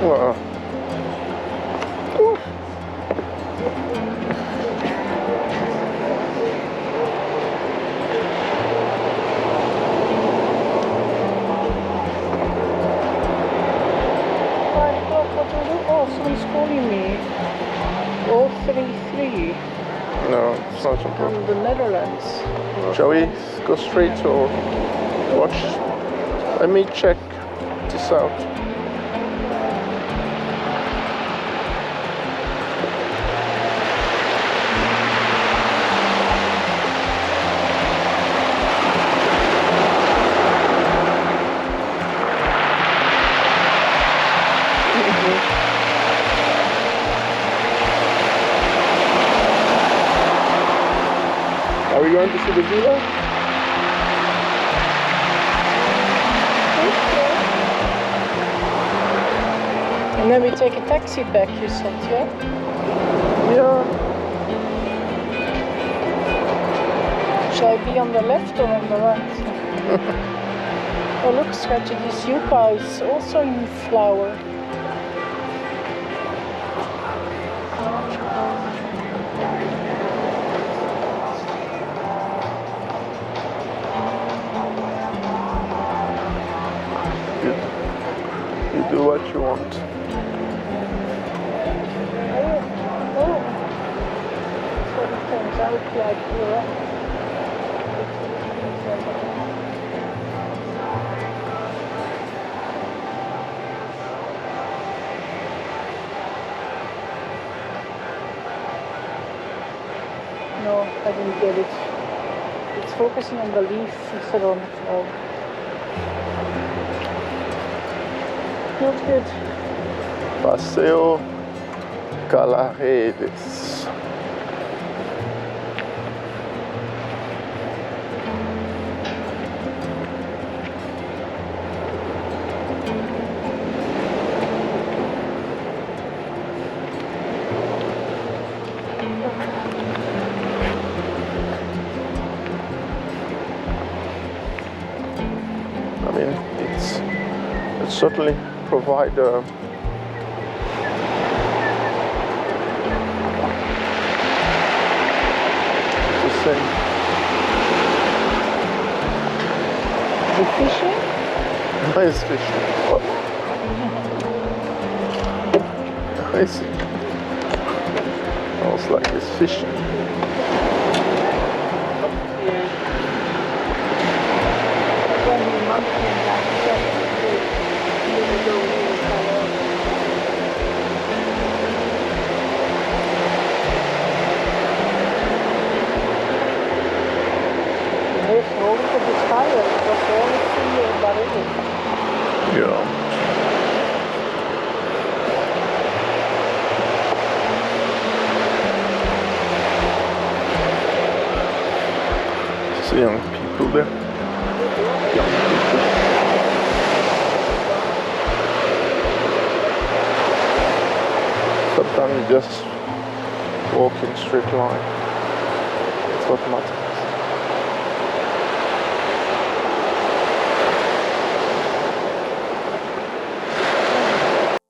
Wow. Someone's calling me. 033. No, it's not From important. the Netherlands. Shall we go straight or watch? Let me check this out. Are we going to see the villa? And then we take a taxi back, you said, yeah? Yeah. Shall I be on the left or on the right? Oh look, Scratchy, this yucca is also in flower. You do what you want. Oh. So it turns out like you're right. No, I didn't get it. It's focusing on the leaf instead of on the flower. Not good. PASEO CALARREDES. I mean, it's certainly provide the same. The fishing? Nice fishing. Oh. Nice. Smells like it's fishing. Yeah. See young people there. Young people. Sometimes you just walk in straight line. It's what matters.